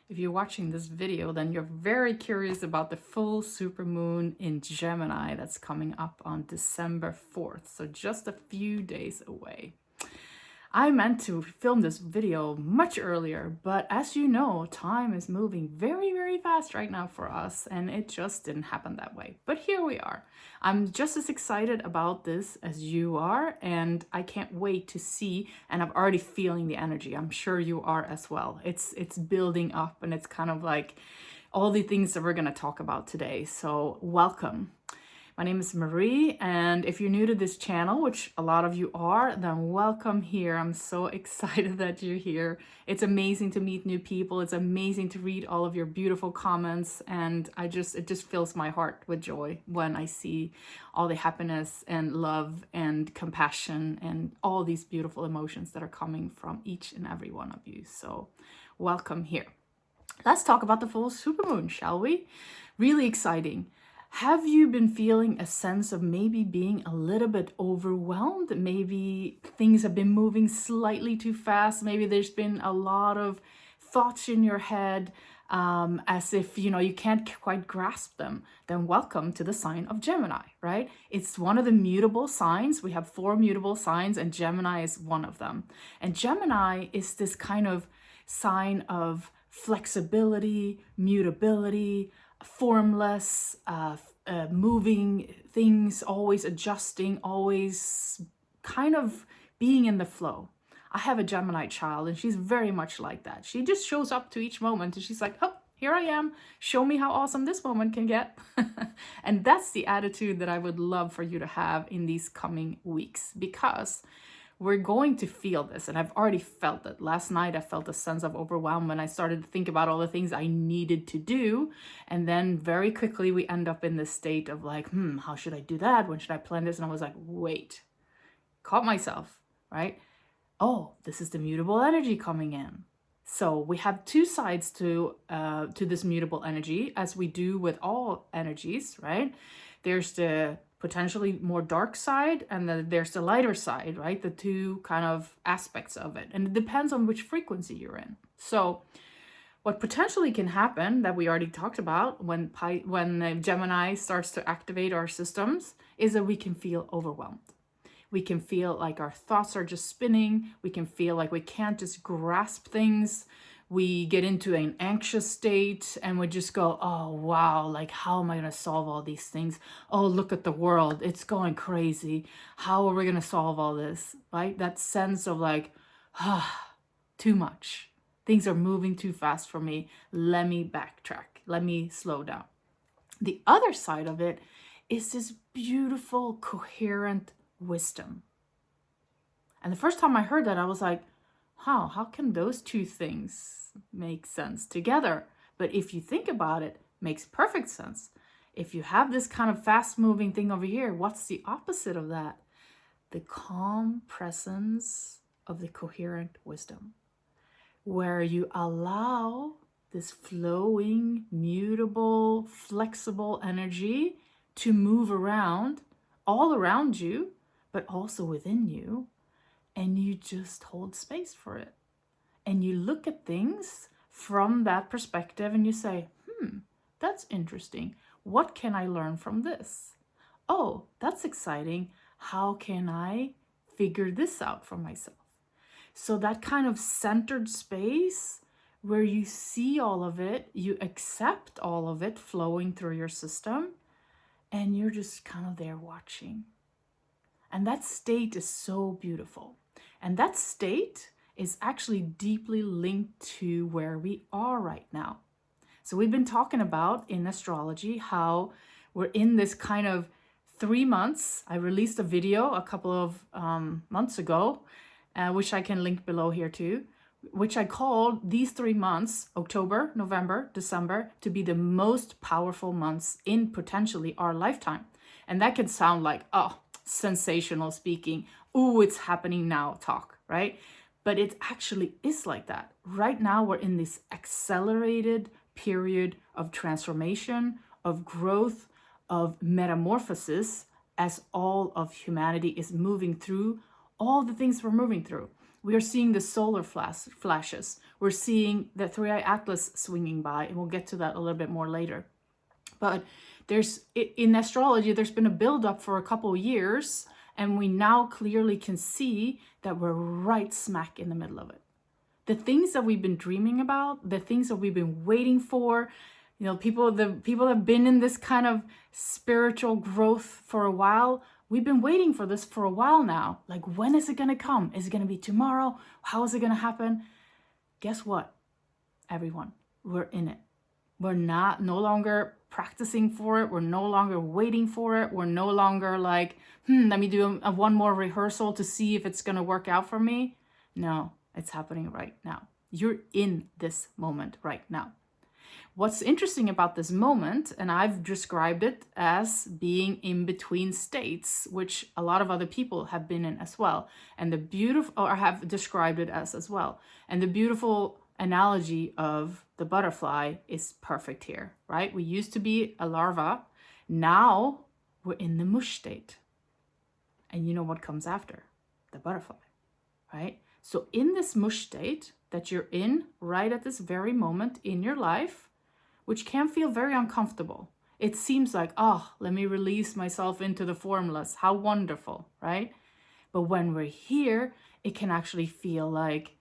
If you're watching this video, then you're very curious about the full supermoon in Gemini that's coming up on December 4th, so just a few days away. I meant to film this video much earlier, but as you know, time is moving very, very fast right now for us, and it just didn't happen that way. But here we are. I'm just as excited about this as you are, and I can't wait to see, and I'm already feeling the energy. I'm sure you are as well. It's building up, and it's kind of like all the things that we're going to talk about today. So welcome. My name is Marie, and if you're new to this channel, which a lot of you are, then welcome here. I'm so excited that you're here. It's amazing to meet new people. It's amazing to read all of your beautiful comments, and it just fills my heart with joy when I see all the happiness and love and compassion and all these beautiful emotions that are coming from each and every one of you. So welcome here. Let's talk about the full supermoon, shall we? Really exciting. Have you been feeling a sense of maybe being a little bit overwhelmed? Maybe things have been moving slightly too fast. Maybe there's been a lot of thoughts in your head as if, you can't quite grasp them. Then welcome to the sign of Gemini, right? It's one of the mutable signs. We have 4 mutable signs, and Gemini is one of them. And Gemini is this kind of sign of flexibility, mutability, formless, moving things, always adjusting, always kind of being in the flow. I have a Gemini child, and she's very much like that. She just shows up to each moment, and she's like, oh, here I am. Show me how awesome this moment can get. And that's the attitude that I would love for you to have in these coming weeks, because we're going to feel this, and I've already felt it. Last night, I felt a sense of overwhelm when I started to think about all the things I needed to do. And then very quickly, we end up in this state of like, how should I do that? When should I plan this? And I was like, wait, caught myself, right? Oh, this is the mutable energy coming in. So we have 2 sides to this mutable energy, as we do with all energies, right? There's the potentially more dark side, and then there's the lighter side, right? The 2 kind of aspects of it. And it depends on which frequency you're in. So what potentially can happen, that we already talked about, when Gemini starts to activate our systems, is that we can feel overwhelmed. We can feel like our thoughts are just spinning. We can feel like we can't just grasp things. We get into an anxious state, and we just go, oh, wow, like, how am I going to solve all these things? Oh, look at the world. It's going crazy. How are we going to solve all this, right? That sense of like, too much. Things are moving too fast for me. Let me backtrack. Let me slow down. The other side of it is this beautiful, coherent wisdom. And the first time I heard that, I was like, how can those 2 things make sense together? But if you think about it, makes perfect sense. If you have this kind of fast-moving thing over here, what's the opposite of that? The calm presence of the coherent wisdom, where you allow this flowing, mutable, flexible energy to move around, all around you, but also within you. And you just hold space for it. And you look at things from that perspective, and you say, that's interesting. What can I learn from this? Oh, that's exciting. How can I figure this out for myself? So that kind of centered space where you see all of it, you accept all of it flowing through your system, and you're just kind of there watching. And that state is so beautiful. And that state is actually deeply linked to where we are right now. So we've been talking about in astrology how we're in this kind of 3 months. I released a video a couple of months ago, which I can link below here too, which I called these 3 months, October, November, December, to be the most powerful months in potentially our lifetime. And that can sound like, oh, sensational speaking, ooh, it's happening now talk, right? But it actually is like that. Right now, we're in this accelerated period of transformation, of growth, of metamorphosis, as all of humanity is moving through all the things we're moving through. We are seeing the solar flashes. We're seeing the 3i Atlas swinging by, and we'll get to that a little bit more later. But in astrology, there's been a buildup for a couple of years, and we now clearly can see that we're right smack in the middle of it. The things that we've been dreaming about, the things that we've been waiting for, the people that have been in this kind of spiritual growth for a while, we've been waiting for this for a while now. Like, when is it going to come? Is it going to be tomorrow? How is it going to happen? Guess what, everyone? We're in it. We're no longer practicing for it. We're no longer waiting for it. We're no longer like, let me do one more rehearsal to see if it's going to work out for me. No, it's happening right now. You're in this moment right now. What's interesting about this moment, and I've described it as being in between states, which a lot of other people have been in as well, and the beautiful, or have described it as well. And the beautiful analogy of the butterfly is perfect here, right? We used to be a larva. Now we're in the mush state. And you know what comes after? The butterfly, right? So in this mush state that you're in right at this very moment in your life, which can feel very uncomfortable. It seems like, oh, let me release myself into the formless. How wonderful, right? But when we're here, it can actually feel like,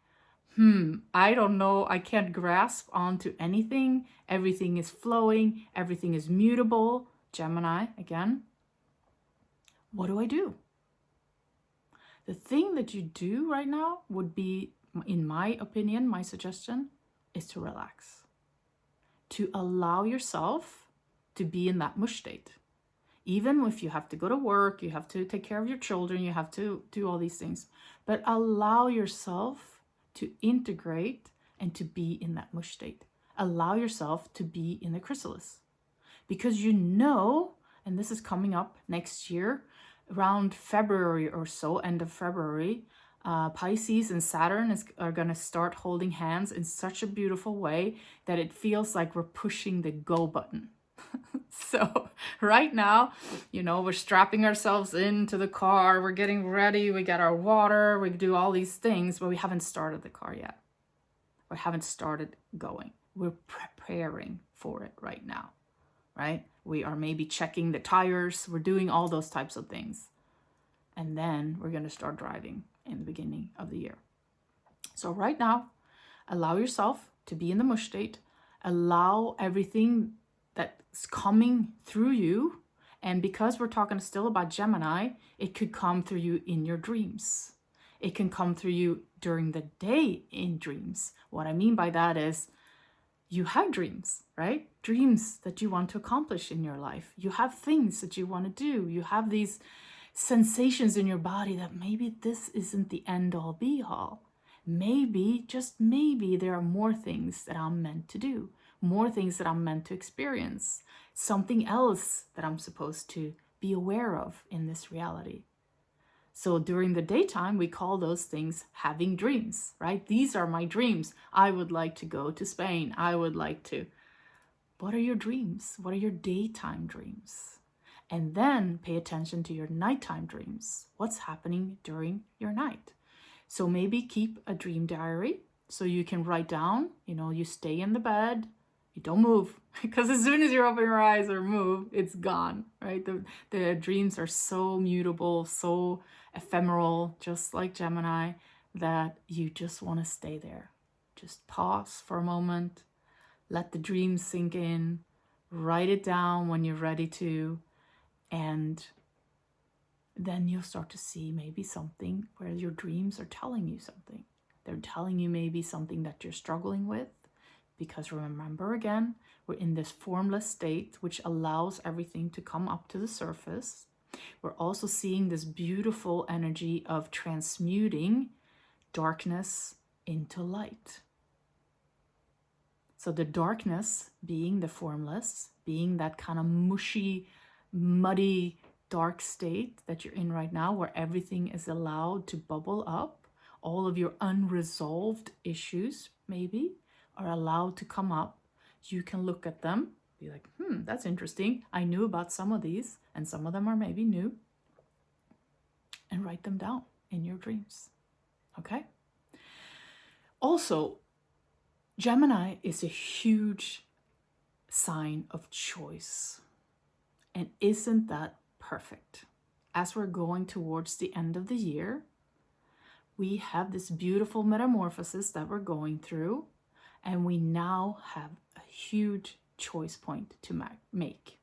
I don't know, I can't grasp onto anything. Everything is flowing, everything is mutable. Gemini, again. What do I do? The thing that you do right now would be, in my opinion, my suggestion, is to relax. To allow yourself to be in that mush state. Even if you have to go to work, you have to take care of your children, you have to do all these things. But allow yourself to integrate and to be in that mush state. Allow yourself to be in the chrysalis. Because you know, and this is coming up next year, around February or so, end of February, Pisces and Saturn are going to start holding hands in such a beautiful way that it feels like we're pushing the go button. So right now, we're strapping ourselves into the car, we're getting ready, we got our water, we do all these things, but we haven't started the car yet. We haven't started going. We're preparing for it right now, right? We are maybe checking the tires, we're doing all those types of things. And then we're going to start driving in the beginning of the year. So right now, allow yourself to be in the mush state. Allow everything that's coming through you. And because we're talking still about Gemini, it could come through you in your dreams. It can come through you during the day in dreams. What I mean by that is you have dreams, right? Dreams that you want to accomplish in your life. You have things that you want to do. You have these sensations in your body that maybe this isn't the end all be all. Maybe, just maybe, there are more things that I'm meant to do, more things that I'm meant to experience, something else that I'm supposed to be aware of in this reality. So during the daytime, we call those things having dreams, right? These are my dreams. I would like to go to Spain. I would like to. What are your dreams? What are your daytime dreams? And then pay attention to your nighttime dreams. What's happening during your night? So maybe keep a dream diary so you can write down, you stay in the bed, you don't move. Because as soon as you open your eyes or move, it's gone, right? The dreams are so mutable, so ephemeral, just like Gemini, that you just want to stay there. Just pause for a moment, let the dream sink in, write it down when you're ready to, and then you'll start to see maybe something where your dreams are telling you something. They're telling you maybe something that you're struggling with, because remember again, we're in this formless state, which allows everything to come up to the surface. We're also seeing this beautiful energy of transmuting darkness into light. So the darkness being the formless, being that kind of mushy, muddy, dark state that you're in right now, where everything is allowed to bubble up. All of your unresolved issues maybe are allowed to come up. You can look at them, be like, that's interesting. I knew about some of these, and some of them are maybe new. And write them down in your dreams. Okay? Also, Gemini is a huge sign of choice. And isn't that perfect? As we're going towards the end of the year, we have this beautiful metamorphosis that we're going through, and we now have a huge choice point to make.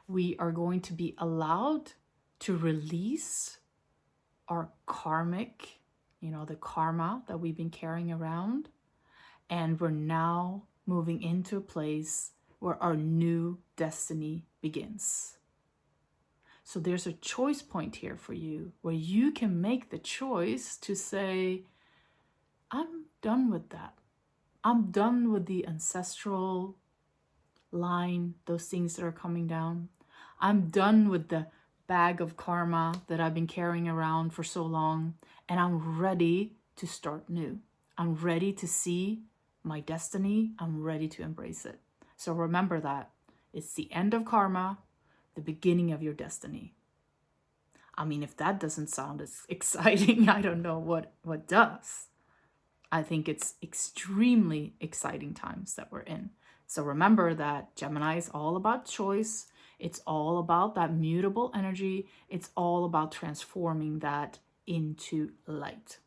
We are going to be allowed to release our karmic, the karma that we've been carrying around. And we're now moving into a place where our new destiny begins. So there's a choice point here for you where you can make the choice to say, I'm done with that. I'm done with the ancestral line, those things that are coming down. I'm done with the bag of karma that I've been carrying around for so long, and I'm ready to start new. I'm ready to see my destiny. I'm ready to embrace it. So remember that it's the end of karma, the beginning of your destiny. I mean, if that doesn't sound as exciting, I don't know what does. I think it's extremely exciting times that we're in. So remember that Gemini is all about choice. It's all about that mutable energy. It's all about transforming that into light.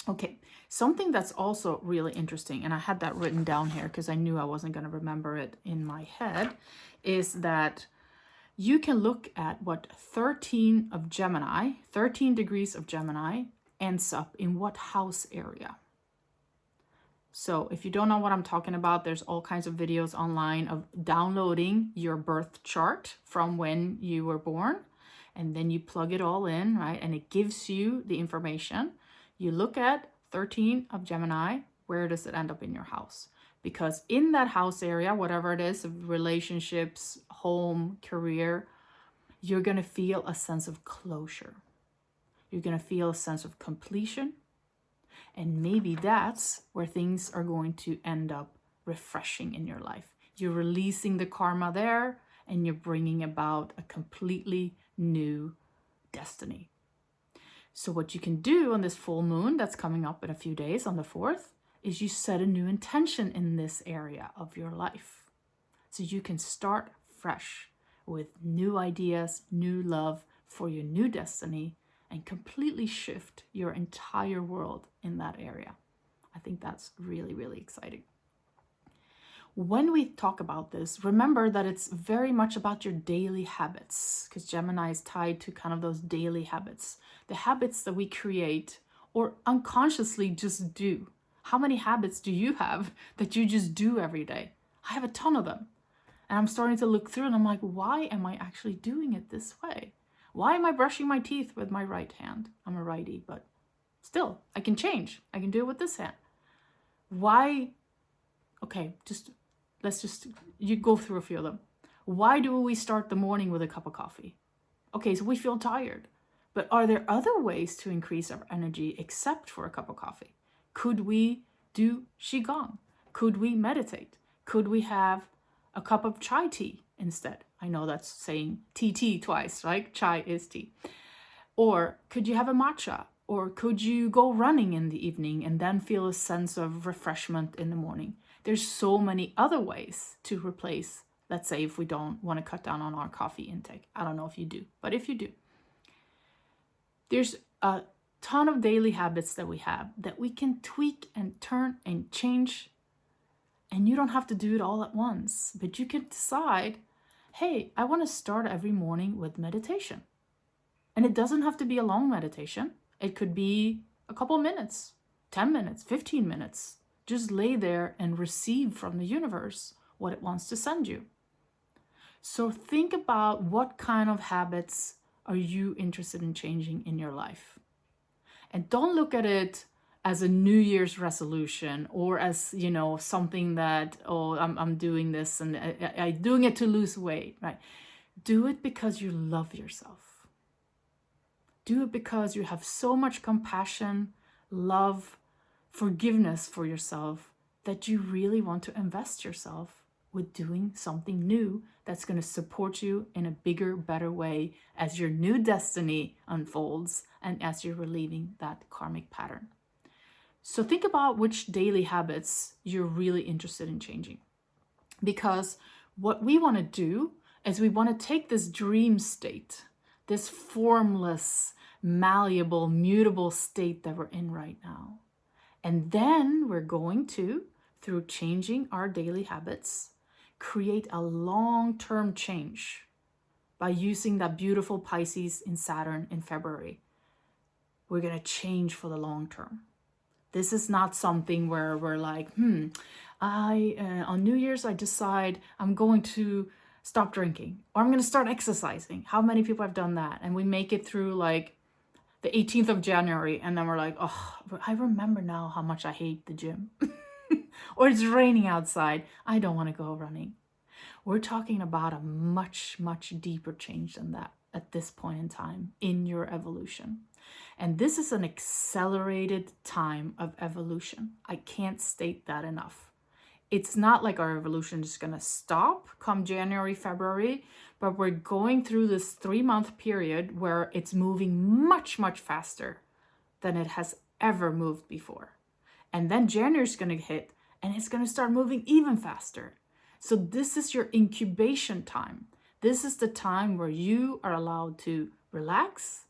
Okay, something that's also really interesting, and I had that written down here because I knew I wasn't going to remember it in my head, is that you can look at what 13 degrees of Gemini ends up in what house area. So if you don't know what I'm talking about, there's all kinds of videos online of downloading your birth chart from when you were born, and then you plug it all in, right? And it gives you the information. You look at 13 of Gemini, where does it end up in your house? Because in that house area, whatever it is, relationships, home, career, you're going to feel a sense of closure. You're going to feel a sense of completion. And maybe that's where things are going to end up refreshing in your life. You're releasing the karma there, and you're bringing about a completely new destiny. So what you can do on this full moon that's coming up in a few days on the 4th is you set a new intention in this area of your life. So you can start fresh with new ideas, new love for your new destiny, and completely shift your entire world in that area. I think that's really, really exciting. When we talk about this, remember that it's very much about your daily habits, because Gemini is tied to kind of those daily habits, the habits that we create or unconsciously just do. How many habits do you have that you just do every day? I have a ton of them. And I'm starting to look through and I'm like, why am I actually doing it this way? Why am I brushing my teeth with my right hand? I'm a righty, but still, I can change. I can do it with this hand. Why? Okay, you go through a few of them. Why do we start the morning with a cup of coffee? Okay, so we feel tired. But are there other ways to increase our energy except for a cup of coffee? Could we do Qigong? Could we meditate? Could we have a cup of chai tea instead? I know that's saying tea twice, right? Chai is tea. Or could you have a matcha? Or could you go running in the evening and then feel a sense of refreshment in the morning? There's so many other ways to replace, let's say, if we don't want to cut down on our coffee intake. I don't know if you do, but if you do, there's a ton of daily habits that we have that we can tweak and turn and change. And you don't have to do it all at once, but you can decide, hey, I want to start every morning with meditation. And it doesn't have to be a long meditation. It could be a couple minutes, 10 minutes, 15 minutes. Just lay there and receive from the universe what it wants to send you. So think about what kind of habits are you interested in changing in your life. And don't look at it as a New Year's resolution or as, something that, I'm doing this and I'm doing it to lose weight, right? Do it because you love yourself. Do it because you have so much compassion, love, forgiveness for yourself that you really want to invest yourself with doing something new that's going to support you in a bigger, better way as your new destiny unfolds and as you're relieving that karmic pattern. So think about which daily habits you're really interested in changing. Because what we want to do is we want to take this dream state, this formless, malleable, mutable state that we're in right now. And then we're going to, through changing our daily habits, create a long-term change by using that beautiful Pisces in Saturn in February. We're going to change for the long term. This is not something where we're like, on New Year's, I decide I'm going to stop drinking, or I'm going to start exercising. How many people have done that? And we make it through like the 18th of January, and then we're like, oh, I remember now how much I hate the gym. Or it's raining outside. I don't want to go running. We're talking about a much, much deeper change than that at this point in time in your evolution. And this is an accelerated time of evolution. I can't state that enough. It's not like our evolution is going to stop come January, February, but we're going through this 3-month period where it's moving much, much faster than it has ever moved before. And then January is going to hit, and it's going to start moving even faster. So this is your incubation time. This is the time where you are allowed to relax,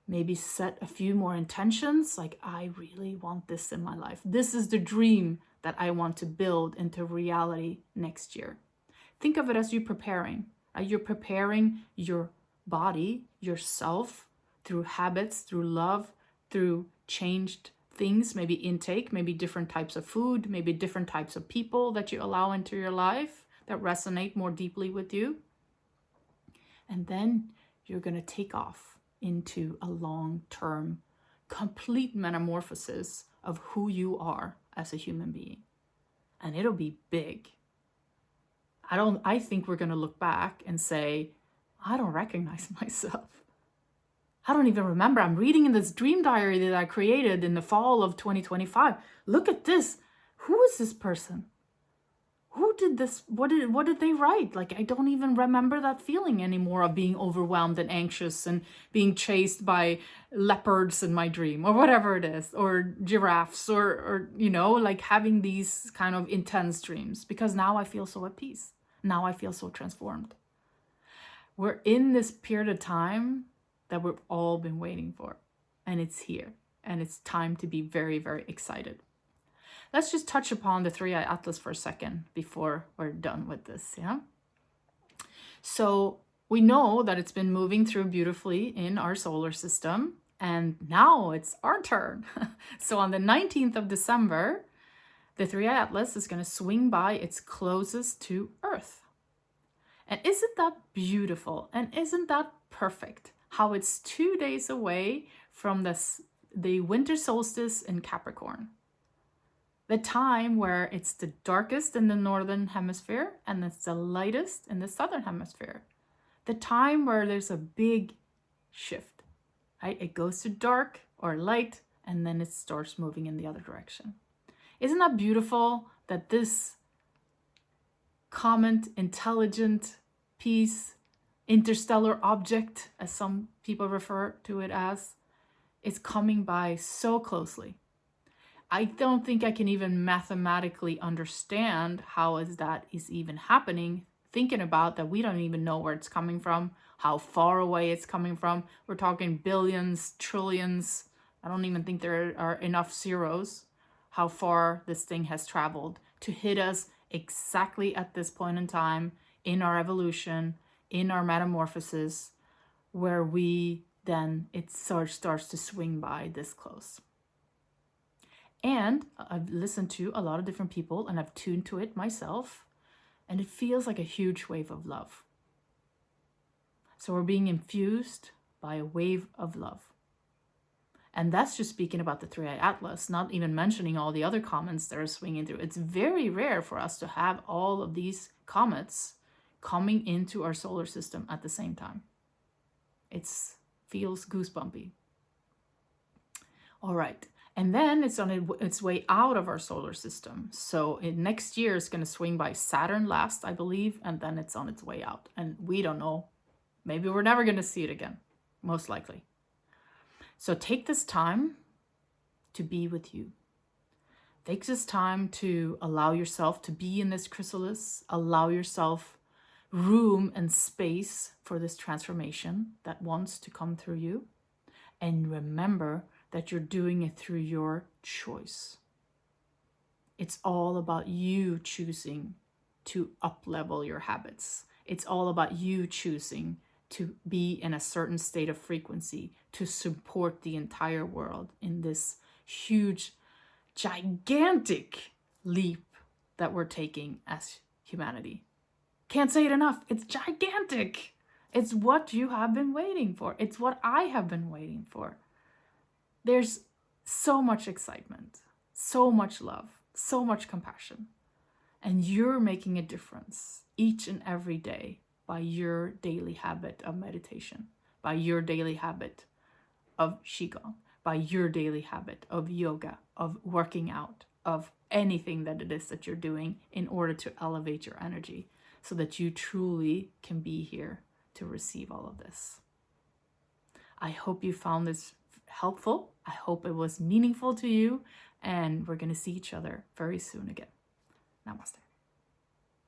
maybe set a few more intentions, like I really want this in my life. This is the dream that I want to build into reality next year. Think of it as you preparing. You're preparing your body, yourself, through habits, through love, through changed things, maybe intake, maybe different types of food, maybe different types of people that you allow into your life that resonate more deeply with you. And then you're going to take off into a long-term, complete metamorphosis of who you are as a human being. And it'll be big. I think we're going to look back and say, I don't recognize myself. I don't even remember. I'm reading in this dream diary that I created in the fall of 2025. Look at this. Who is this person? Who did this? What did they write? Like, I don't even remember that feeling anymore of being overwhelmed and anxious and being chased by leopards in my dream, or whatever it is, or giraffes, or like having these kind of intense dreams, because now I feel so at peace. Now I feel so transformed. We're in this period of time that we've all been waiting for, and it's here, and it's time to be very, very excited. Let's just touch upon the three-eye atlas for a second before we're done with this, yeah? So we know that it's been moving through beautifully in our solar system, and now it's our turn. So on the 19th of December, the three-eye atlas is going to swing by its closest to Earth. And isn't that beautiful? And isn't that perfect? How it's 2 days away from the winter solstice in Capricorn. The time where it's the darkest in the northern hemisphere and it's the lightest in the southern hemisphere. The time where there's a big shift, right? It goes to dark or light, and then it starts moving in the other direction. Isn't that beautiful that this comet, intelligent piece, interstellar object, as some people refer to it as, is coming by so closely? I don't think I can even mathematically understand how that is even happening, thinking about that we don't even know where it's coming from, how far away it's coming from. We're talking billions, trillions. I don't even think there are enough zeros, how far this thing has traveled to hit us exactly at this point in time in our evolution, in our metamorphosis, where it starts to swing by this close. And I've listened to a lot of different people, and I've tuned to it myself, and it feels like a huge wave of love. So we're being infused by a wave of love. And that's just speaking about the three-eye atlas, not even mentioning all the other comets that are swinging through. It's very rare for us to have all of these comets coming into our solar system at the same time. It feels goosebumpy. All right. And then it's on its way out of our solar system. So next year it's going to swing by Saturn last, I believe, and then it's on its way out. And we don't know. Maybe we're never going to see it again, most likely. So take this time to be with you. Take this time to allow yourself to be in this chrysalis, allow yourself room and space for this transformation that wants to come through you. And remember that you're doing it through your choice. It's all about you choosing to up-level your habits. It's all about you choosing to be in a certain state of frequency to support the entire world in this huge, gigantic leap that we're taking as humanity. Can't say it enough. It's gigantic. It's what you have been waiting for. It's what I have been waiting for. There's so much excitement, so much love, so much compassion. And you're making a difference each and every day by your daily habit of meditation, by your daily habit of Qigong, by your daily habit of yoga, of working out, of anything that it is that you're doing in order to elevate your energy so that you truly can be here to receive all of this. I hope you found this helpful. I hope it was meaningful to you, and we're going to see each other very soon again. Namaste.